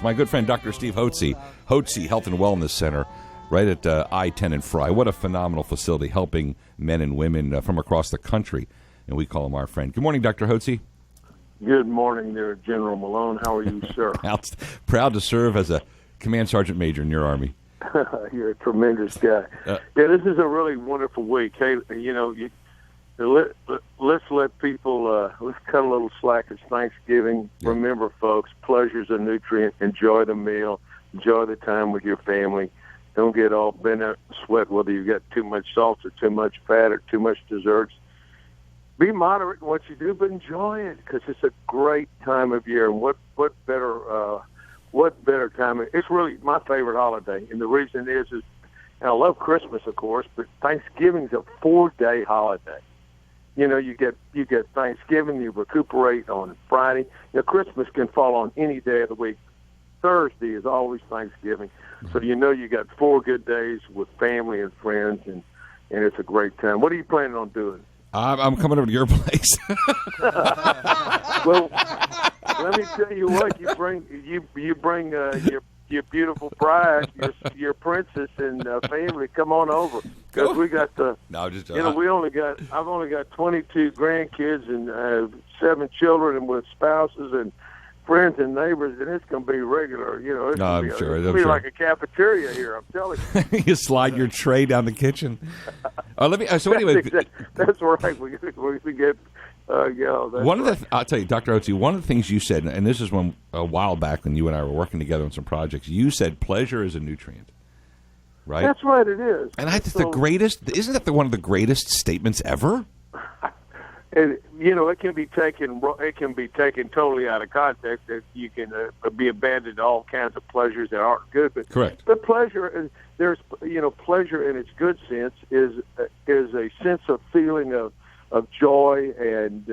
My good friend Dr. Steve Hotze, Hotze Health and Wellness Center, right at I-10 and Fry. What a phenomenal facility, helping men and women from across the country, and we call him our friend. Good morning, Dr. Hotze. Good morning there, General Malone. How are you, sir? Proud to serve as a Command Sergeant Major in your Army. You're a tremendous guy. This is a really wonderful week. Hey, let's let people, let's cut a little slack. It's Thanksgiving. Yeah. Remember, folks, pleasure's a nutrient. Enjoy the meal. Enjoy the time with your family. Don't get all bent out in sweat whether you got too much salt or too much fat or too much desserts. Be moderate in what you do, but enjoy it because it's a great time of year. And what better time? It's really my favorite holiday, and the reason is and I love Christmas, of course, but Thanksgiving's a 4-day holiday. You know, you get Thanksgiving, you recuperate on Friday. Christmas can fall on any day of the week. Thursday is always Thanksgiving, so you got 4 good days with family and friends, and it's a great time. What are you planning on doing? I'm coming over to your place. Well, let me tell you what, you bring your beautiful bride, your princess, and family. Come on over because we got the. No, just I've only got 22 grandkids and 7 children, and with spouses and friends and neighbors, and it's going to be regular. It's going to be like a cafeteria here. I'm telling you. You slide your tray down the kitchen. So anyway, that's right. We get. One of the I'll tell you, Dr. Hotze, one of the things you said, and this is a while back when you and I were working together on some projects. You said pleasure is a nutrient, right? That's right, it is. And I think the greatest. Isn't that one of the greatest statements ever? And it can be taken. It can be taken totally out of context. That you can be abandoned to all kinds of pleasures that aren't good. But correct. But pleasure, there's pleasure in its good sense is a sense of feeling of joy and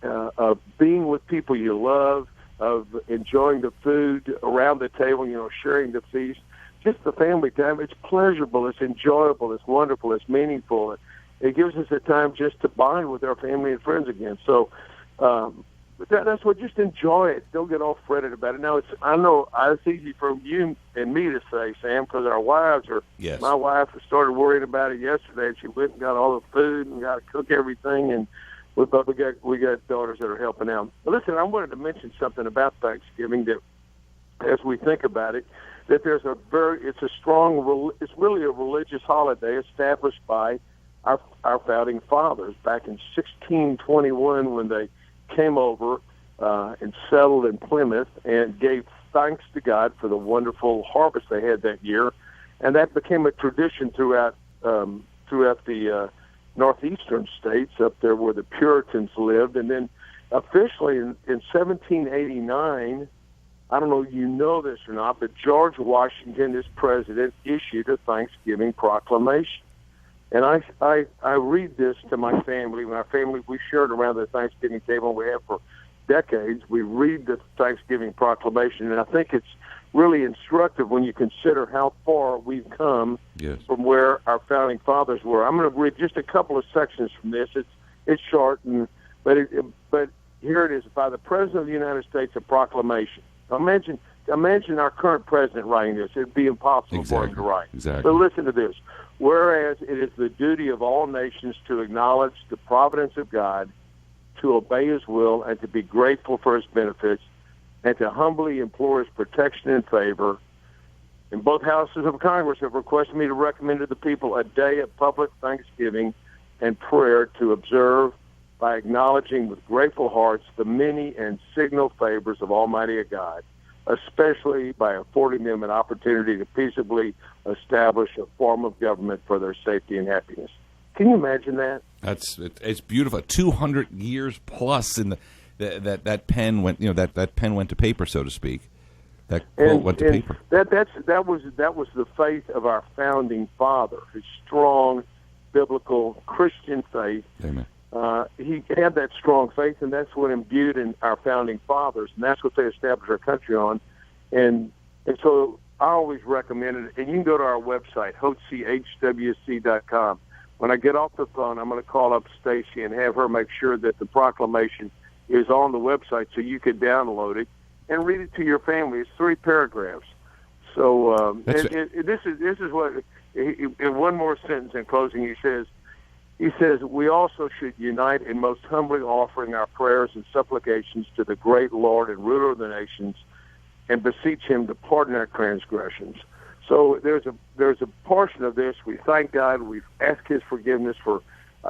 of being with people you love, of enjoying the food around the table. Sharing the feast, just the family time. It's pleasurable. It's enjoyable. It's wonderful. It's meaningful. It gives us a time just to bond with our family and friends again. So that's what. Just enjoy it. Don't get all fretted about it. Now, I know it's easy for you and me to say, Sam, because our wives are. Yes. My wife started worrying about it yesterday. And she went and got all the food and got to cook everything. And we got daughters that are helping out. But listen, I wanted to mention something about Thanksgiving that, as we think about it, that it's really a religious holiday established by our founding fathers back in 1621 when they came over and settled in Plymouth and gave thanks to God for the wonderful harvest they had that year, and that became a tradition throughout the northeastern states up there where the Puritans lived, and then officially in 1789. I don't know if you know this or not, but George Washington, as president, issued a Thanksgiving proclamation. And I read this to my family. My family, we shared around the Thanksgiving table we have for decades. We read the Thanksgiving proclamation, and I think it's really instructive when you consider how far we've come from where our founding fathers were. I'm going to read just a couple of sections from this. It's short, but here it is. By the President of the United States, a proclamation. Imagine our current president writing this. It'd be impossible for him to write. Exactly. But listen to this. Whereas it is the duty of all nations to acknowledge the providence of God, to obey His will, and to be grateful for His benefits, and to humbly implore His protection and favor. And both houses of Congress have requested me to recommend to the people a day of public thanksgiving and prayer to observe by acknowledging with grateful hearts the many and signal favors of Almighty God, especially by affording them an opportunity to peaceably establish a form of government for their safety and happiness. Can you imagine that? It's beautiful. 200 years plus in that pen went that pen went to paper, so to speak. That quote went to paper. That was the faith of our founding father, his strong biblical Christian faith. Amen. He had that strong faith, and that's what imbued in our founding fathers, and that's what they established our country on. And so I always recommend it. And you can go to our website, hotzehwc.com. When I get off the phone, I'm going to call up Stacy and have her make sure that the proclamation is on the website so you could download it. and read it to your family. It's 3 paragraphs. So this is what, in one more sentence in closing, he says, we also should unite in most humbly offering our prayers and supplications to the great Lord and ruler of the nations, and beseech him to pardon our transgressions. So there's a portion of this. We thank God. We ask his forgiveness for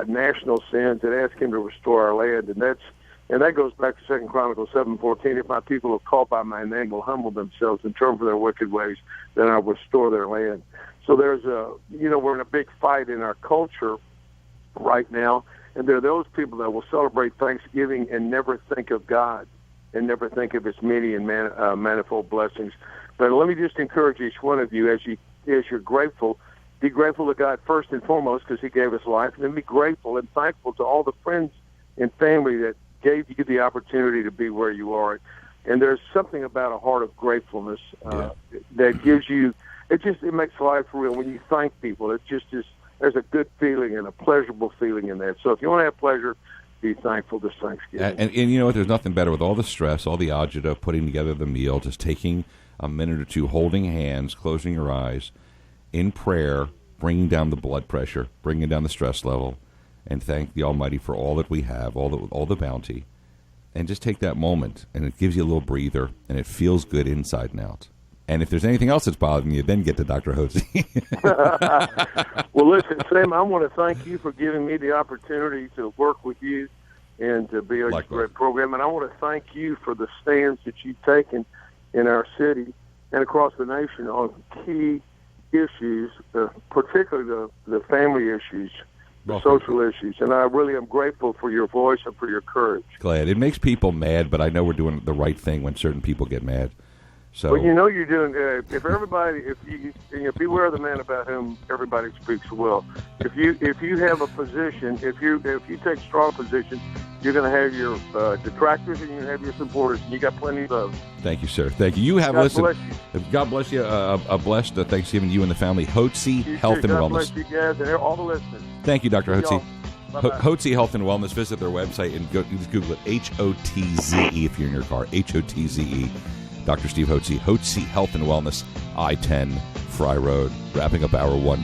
national sins and ask him to restore our land. And that goes back to 2 Chronicles 7:14. If my people who are called by my name will humble themselves and turn from their wicked ways, then I will restore their land. So we're in a big fight in our culture right now, and there are those people that will celebrate Thanksgiving and never think of God and never think of its many and manifold blessings. But let me just encourage each one of you, as you're grateful, be grateful to God first and foremost because he gave us life, and then be grateful and thankful to all the friends and family that gave you the opportunity to be where you are. And there's something about a heart of gratefulness that gives you, it makes life real. When you thank people, there's a good feeling and a pleasurable feeling in that. So if you want to have pleasure, be thankful this Thanksgiving. And you know what? There's nothing better with all the stress, all the agita, putting together the meal, just taking a minute or two, holding hands, closing your eyes, in prayer, bringing down the blood pressure, bringing down the stress level, and thank the Almighty for all that we have, all the bounty, and just take that moment, and it gives you a little breather, and it feels good inside and out. And if there's anything else that's bothering you, then get to Dr. Hotze. Well, listen, Sam, I want to thank you for giving me the opportunity to work with you and to be on your great program. And I want to thank you for the stands that you've taken in our city and across the nation on key issues, particularly the family issues, the social issues. And I really am grateful for your voice and for your courage. Glad. It makes people mad, but I know we're doing the right thing when certain people get mad. So, well, you're doing. If you beware the man about whom everybody speaks well. If you have a position, if you take strong position, you're going to have your detractors and you're going to have your supporters, and you got plenty of those. Thank you, sir. Thank you. You have listened. God bless you. A blessed Thanksgiving to you and the family. Hotze Health and Wellness. God bless you guys and all the listeners. Thank you, Dr. Hotze. Hotze Health and Wellness. Visit their website and just Google it. Hotze if you're in your car. Hotze. Dr. Steve Hotze, Hotze Health and Wellness, I-10 Fry Road. Wrapping up hour 1.